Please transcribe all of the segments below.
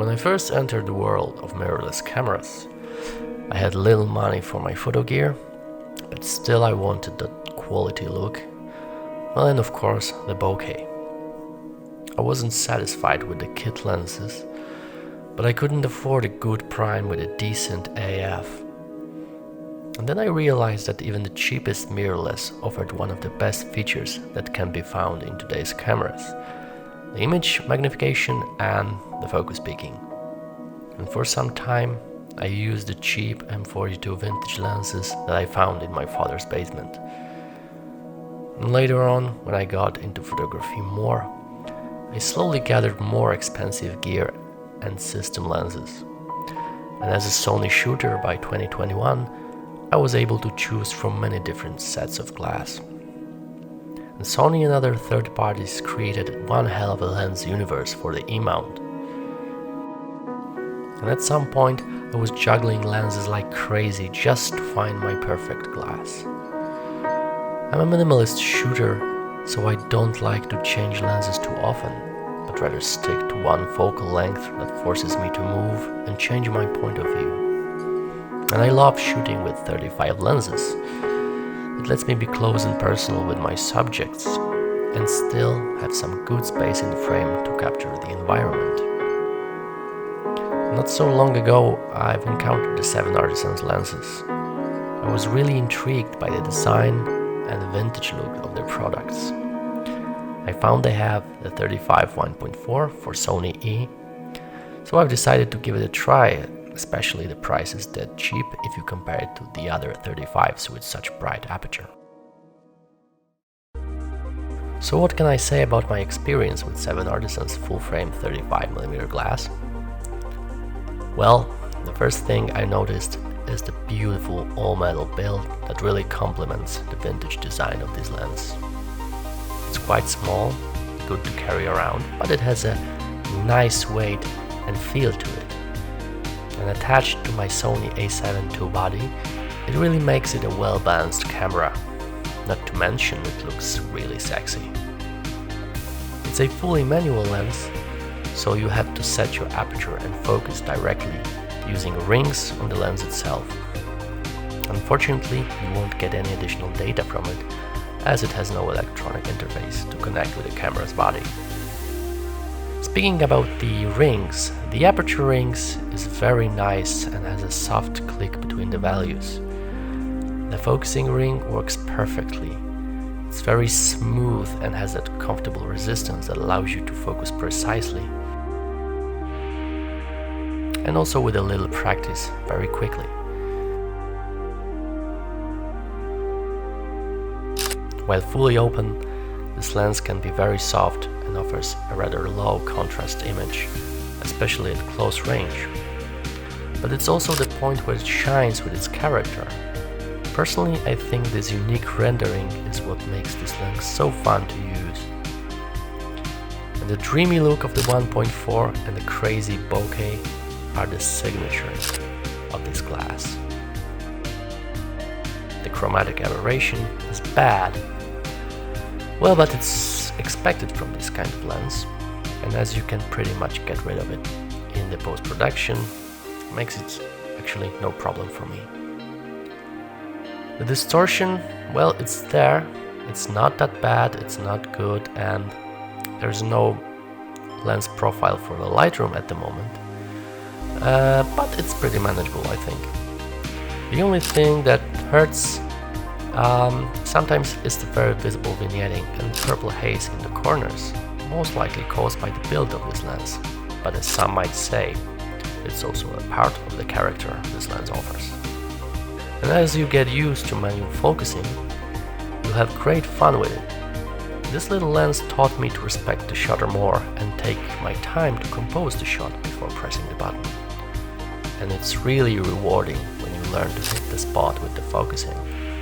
When I first entered the world of mirrorless cameras, I had little money for my photo gear, but still I wanted that quality look. Well, and of course, the bokeh. I wasn't satisfied with the kit lenses, but I couldn't afford a good prime with a decent AF. And then I realized that even the cheapest mirrorless offered one of the best features that can be found in today's cameras: the image magnification and the focus peaking. And for some time, I used the cheap M42 vintage lenses that I found in my father's basement. And later on, when I got into photography more, I slowly gathered more expensive gear and system lenses. And as a Sony shooter by 2021, I was able to choose from many different sets of glass. And Sony and other third parties created one hell of a lens universe for the E-mount. And at some point, I was juggling lenses like crazy just to find my perfect glass. I'm a minimalist shooter, so I don't like to change lenses too often, but rather stick to one focal length that forces me to move and change my point of view. And I love shooting with 35 lenses. It lets me be close and personal with my subjects and still have some good space in the frame to capture the environment. Not so long ago, I've encountered the 7 Artisans lenses. I was really intrigued by the design and the vintage look of their products. I found they have the 35 1.4 for Sony E, so I've decided to give it a try. Especially the price is dead cheap if you compare it to the other 35s with such bright aperture. So what can I say about my experience with 7 Artisans full-frame 35mm glass? Well, the first thing I noticed is the beautiful all-metal build that really complements the vintage design of this lens. It's quite small, good to carry around, but it has a nice weight and feel to it. And attached to my Sony a7 II body, it really makes it a well-balanced camera, not to mention it looks really sexy. It's a fully manual lens, so you have to set your aperture and focus directly using rings on the lens itself. Unfortunately, you won't get any additional data from it, as it has no electronic interface to connect with the camera's body. Speaking about the rings, the aperture rings is very nice and has a soft click between the values. The focusing ring works perfectly. It's very smooth and has that comfortable resistance that allows you to focus precisely. And also with a little practice, very quickly. While fully open, this lens can be very soft and offers a rather low contrast image, especially at close range. But it's also the point where it shines with its character. Personally, I think this unique rendering is what makes this lens so fun to use. And the dreamy look of the 1.4 and the crazy bokeh are the signatures of this glass. The chromatic aberration is bad. Well, but it's expected from this kind of lens, and as you can pretty much get rid of it in the post-production, makes it actually no problem for me. The distortion, well, it's there, it's not that bad, it's not good, and there's no lens profile for the Lightroom at the moment, but it's pretty manageable, I think. The only thing that hurts sometimes is the very visible vignetting and purple haze in the corners, most likely caused by the build of this lens, but as some might say, it's also a part of the character this lens offers. And as you get used to manual focusing, you'll have great fun with it. This little lens taught me to respect the shutter more and take my time to compose the shot before pressing the button. And it's really rewarding when you learn to hit the spot with the focusing,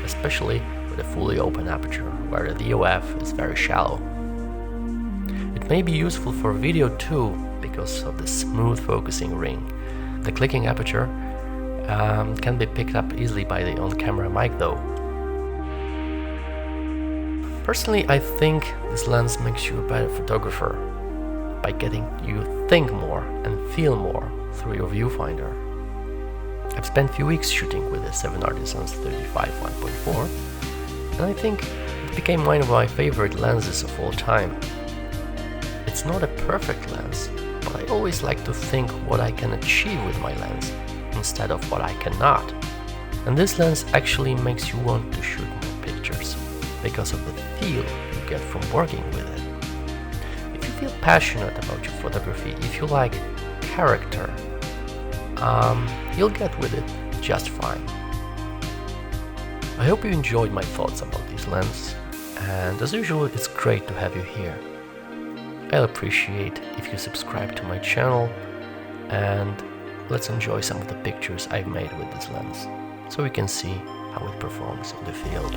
especially with a fully open aperture where the DOF is very shallow. It may be useful for video too because of the smooth focusing ring. The clicking aperture can be picked up easily by the on-camera mic though. Personally, I think this lens makes you a better photographer by getting you think more and feel more through your viewfinder. I've spent a few weeks shooting with the 7 Artisans 35 1.4, and I think it became one of my favorite lenses of all time. It's not a perfect lens, but I always like to think what I can achieve with my lens instead of what I cannot. And this lens actually makes you want to shoot more pictures because of the feel you get from working with it. If you feel passionate about your photography, if you like character, you'll get with it just fine. I hope you enjoyed my thoughts about this lens, and as usual, it's great to have you here. I'll appreciate if you subscribe to my channel, and let's enjoy some of the pictures I've made with this lens, so we can see how it performs in the field.